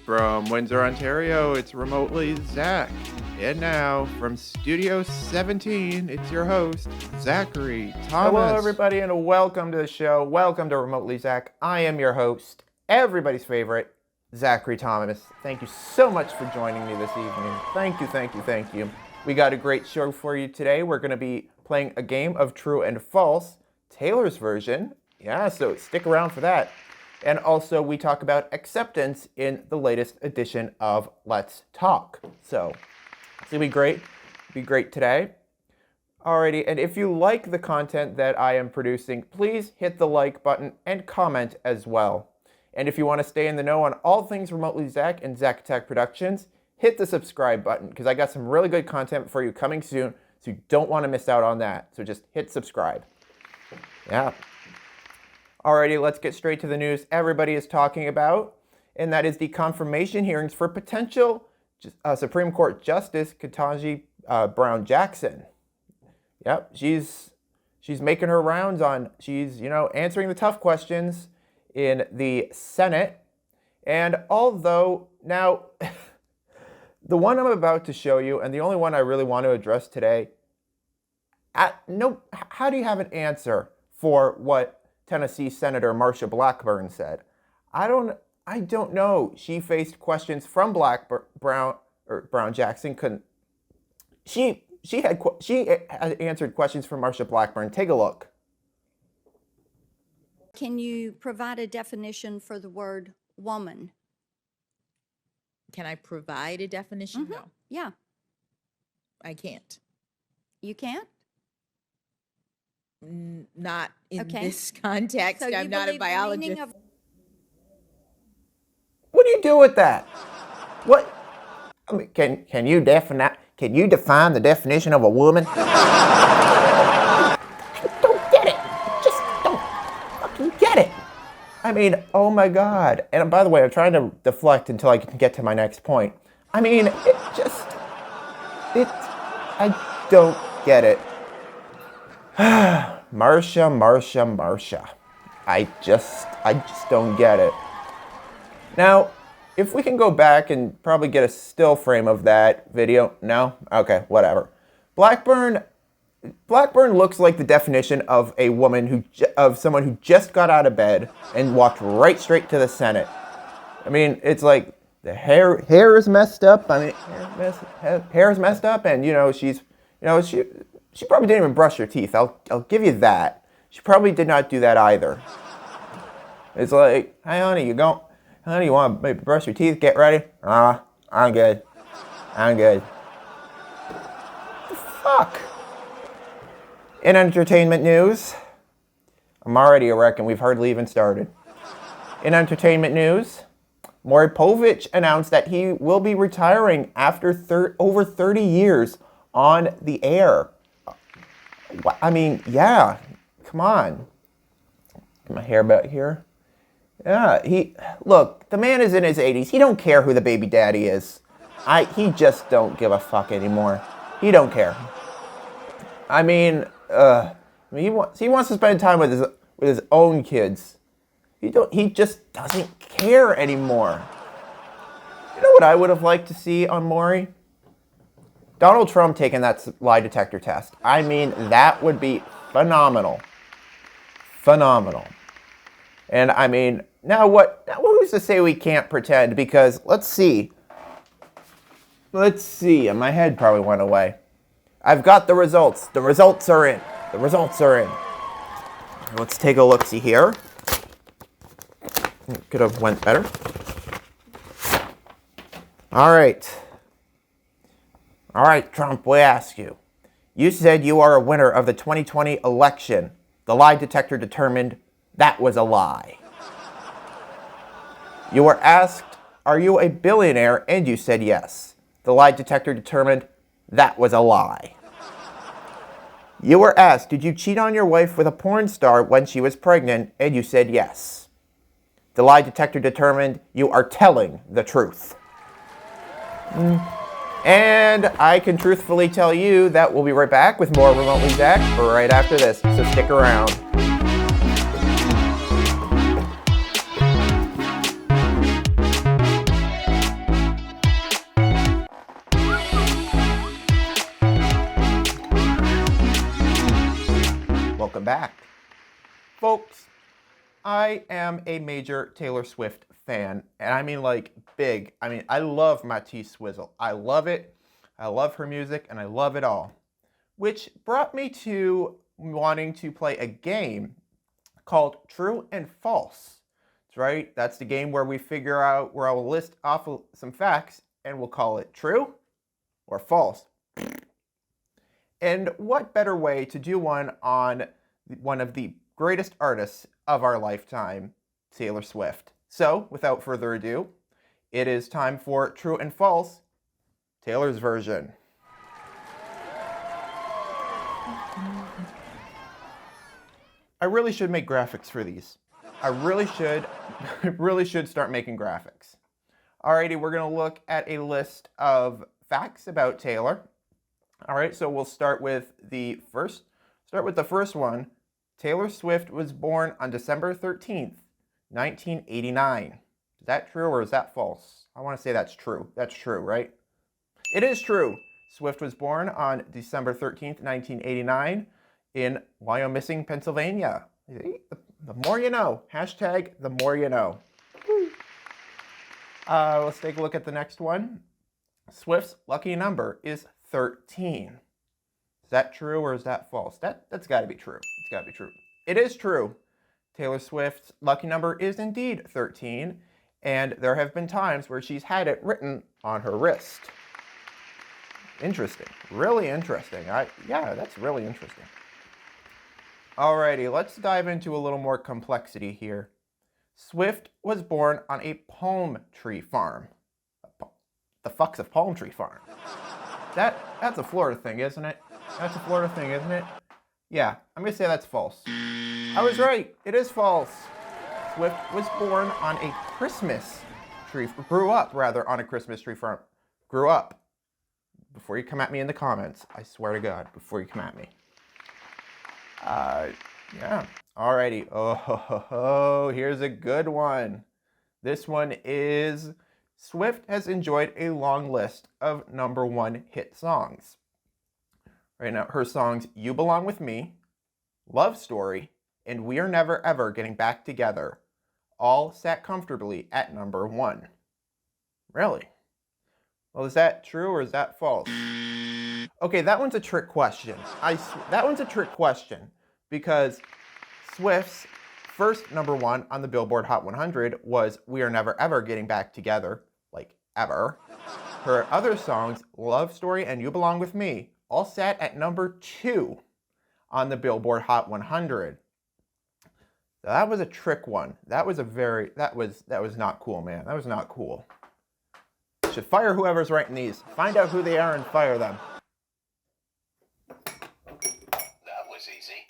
From Windsor, Ontario, it's remotely Zach. And now, from Studio 17, it's your host, Zachary Thomas. Hello, everybody, and welcome to the show. Welcome to Remotely Zach. I am your host, everybody's favorite, Zachary Thomas. Thank you so much for joining me this evening. Thank you. We got a great show for you today. We're going to be playing a game of True and False, Taylor's version. Yeah, so stick around for that. And also, we talk about acceptance in the latest edition of Let's Talk. So, it's going to be great. It'll be great today. Alrighty, and if you like the content that I am producing, please hit the like button and comment as well. And if you want to stay in the know on all things Remotely Zach and Zach Tech Productions, hit the subscribe button, because I got some really good content for you coming soon, so you don't want to miss out on that. So just hit subscribe. Yeah. Alrighty, let's get straight to the news everybody is talking about, and that is the confirmation hearings for potential Supreme Court Justice Ketanji Brown Jackson. Yep, she's making her rounds on, she's answering the tough questions in the Senate. And although now, the one I'm about to show you, and the only one I really want to address today, how do you have an answer for what Tennessee Senator Marsha Blackburn said? I don't know. She faced questions from Brown Jackson. She had answered questions from Marsha Blackburn. Take a look. Can you provide a definition for the word woman? Can I provide a definition? No, Yeah, I can't. you can't? Not in Okay. this context. So you I'm not a believe the meaning biologist. of What do you do with that? What? I mean, can you define the definition of a woman? Don't get it. Just don't fucking get it. I mean, oh my God. And by the way, I'm trying to deflect until I can get to my next point. I mean, I don't get it. Marsha. I just don't get it. Now, if we can go back and probably get a still frame of that video. No? Okay, whatever. Blackburn looks like the definition of a woman of someone who just got out of bed and walked right straight to the Senate. I mean, it's like the hair is messed up. I mean, hair is messed up, and she probably didn't even brush her teeth. I'll give you that. She probably did not do that either. It's like, hey honey, you want to brush your teeth? Get ready? I'm good. What the fuck? In entertainment news, I'm already a wreck and we've hardly even started. In entertainment news, Maury Povich announced that he will be retiring after over 30 years on the air. I mean, yeah, come on. Get my hair back here. Yeah, look, the man is in his 80s. He don't care who the baby daddy is. He just don't give a fuck anymore. He don't care. I mean, he wants to spend time with his own kids. He just doesn't care anymore. You know what I would have liked to see on Maury? Donald Trump taking that lie detector test. I mean, that would be phenomenal. And I mean, now who's to say we can't pretend? Because let's see. And my head probably went away. I've got the results. The results are in. Let's take a look-see here. Could have went better. All right, Trump, we ask you. You said you are a winner of the 2020 election. The lie detector determined that was a lie. You were asked, are you a billionaire? And you said yes. The lie detector determined that was a lie. You were asked, did you cheat on your wife with a porn star when she was pregnant? And you said yes. The lie detector determined you are telling the truth. And I can truthfully tell you that we'll be right back with more Remotely Zach right after this, so stick around. Folks, I am a major Taylor Swift fan, and I mean like big. I mean, I love my T-Swizzle. I love it. I love her music, and I love it all. Which brought me to wanting to play a game called True and False. That's right. That's the game where we figure out, where I will list off some facts, and we'll call it true or false. And what better way to do one on one of the greatest artists of our lifetime, Taylor Swift. So, without further ado, it is time for True and False, Taylor's version. I really should make graphics for these. I really should start making graphics. Alrighty, we're gonna look at a list of facts about Taylor. Alright, so we'll start with the first one. Taylor Swift was born on December 13th, 1989. Is that true or is that false? I want to say that's true. That's true, right? It is true. Swift was born on December 13th, 1989 in Wyomissing, Pennsylvania. The more you know. Hashtag the more you know. Let's take a look at the next one. Swift's lucky number is 13. Is that true or is that false? That's got to be true. It's got to be true. It is true. Taylor Swift's lucky number is indeed 13, and there have been times where she's had it written on her wrist. Interesting. Really interesting. Yeah, that's really interesting. Alrighty, let's dive into a little more complexity here. Swift was born on a palm tree farm. The fuck's a palm tree farm? That's a Florida thing, isn't it? That's a Florida thing, isn't it? Yeah, I'm gonna say that's false. I was right. It is false. Swift was born on a Christmas tree, grew up rather on a Christmas tree farm. Grew up. Before you come at me in the comments, I swear to God, before you come at me. Yeah. Alrighty. Oh, here's a good one. This one is, Swift has enjoyed a long list of #1 hit songs. Right now, her songs You Belong With Me, Love Story, and We Are Never Ever Getting Back Together all sat comfortably at #1. Really? Well, is that true or is that false? Okay, that one's a trick question. That one's a trick question because Swift's first #1 on the Billboard Hot 100 was We Are Never Ever Getting Back Together, like ever. Her other songs, Love Story and You Belong With Me, all sat at #2 on the Billboard Hot 100. That was a trick one. That was not cool, man. That was not cool. Should fire whoever's writing these. Find out who they are and fire them. That was easy.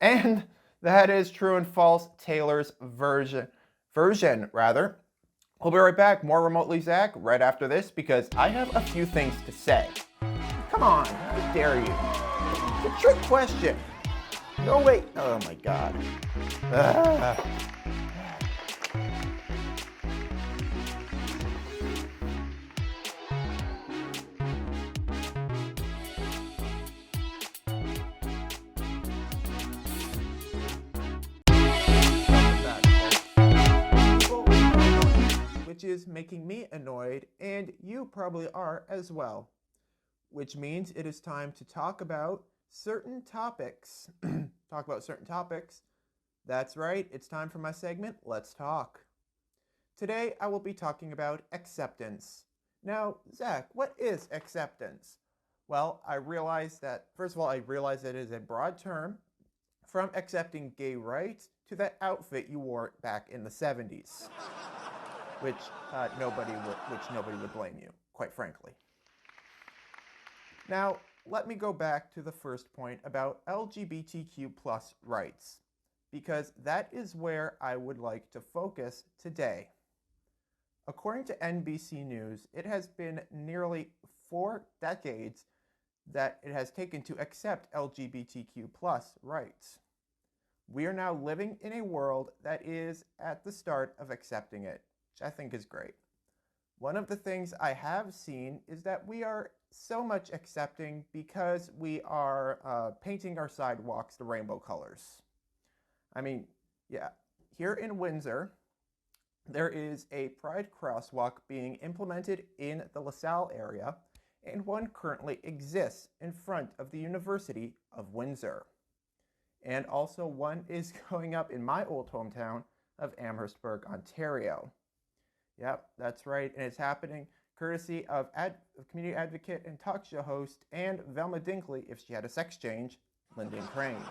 And that is True and False, Taylor's version. We'll be right back, more Remotely Zach, right after this, because I have a few things to say. Come on, how dare you? It's a trick question. No, wait. Oh my God. Which is making me annoyed, and you probably are as well. Which means it is time to talk about certain topics. That's right, it's time for my segment, Let's Talk. Today, I will be talking about acceptance. Now, Zach, what is acceptance? Well, I realize that it is a broad term from accepting gay rights to that outfit you wore back in the 70s. Which nobody would blame you, quite frankly. Now, let me go back to the first point about LGBTQ+ rights, because that is where I would like to focus today. According to NBC News, it has been nearly 4 decades that it has taken to accept LGBTQ+ rights. We are now living in a world that is at the start of accepting it, which I think is great. One of the things I have seen is that we are so much accepting because we are painting our sidewalks the rainbow colors. I mean, yeah, here in Windsor, there is a Pride crosswalk being implemented in the LaSalle area, and one currently exists in front of the University of Windsor. And also one is going up in my old hometown of Amherstburg, Ontario. Yep, that's right, and it's happening courtesy of community advocate and talk show host and Velma Dinkley, if she had a sex change, Lyndon Crane.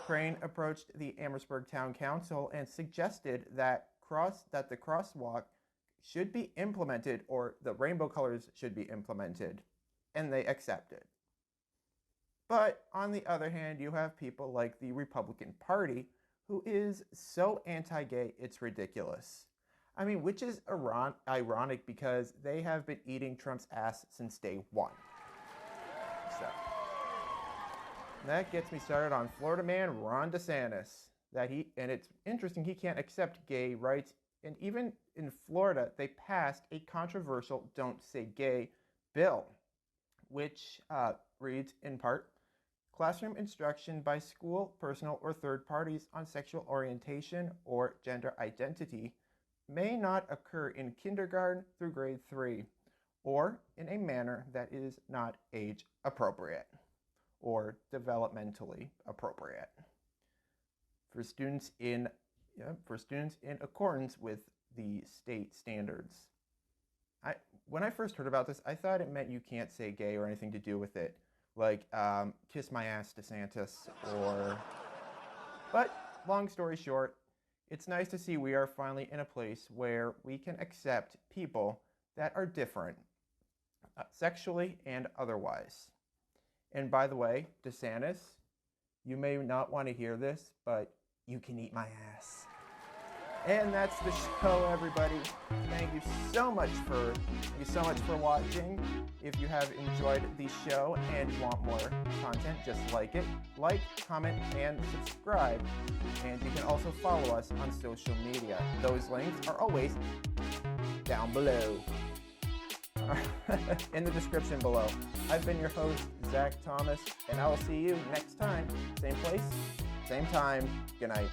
Crane approached the Amherstburg Town Council and suggested that the crosswalk should be implemented, or the rainbow colors should be implemented, and they accepted. But on the other hand, you have people like the Republican Party, who is so anti-gay, it's ridiculous. I mean, which is ironic because they have been eating Trump's ass since day one. So that gets me started on Florida man Ron DeSantis. And it's interesting, he can't accept gay rights. And even in Florida, they passed a controversial Don't Say Gay bill, which reads in part, classroom instruction by school, personal, or third parties on sexual orientation or gender identity may not occur in kindergarten through grade 3, or in a manner that is not age appropriate or developmentally appropriate for students in accordance with the state standards. When I first heard about this, I thought it meant you can't say gay or anything to do with it, like kiss my ass, DeSantis, or... But long story short, it's nice to see we are finally in a place where we can accept people that are different, sexually and otherwise. And by the way, DeSantis, you may not want to hear this, but you can eat my ass. And that's the show, everybody. Thank you so much for watching. If you have enjoyed the show and you want more content just like it, like, comment, and subscribe. And you can also follow us on social media. Those links are always down below. In the description below. I've been your host, Zach Thomas, and I will see you next time. Same place, same time. Good night.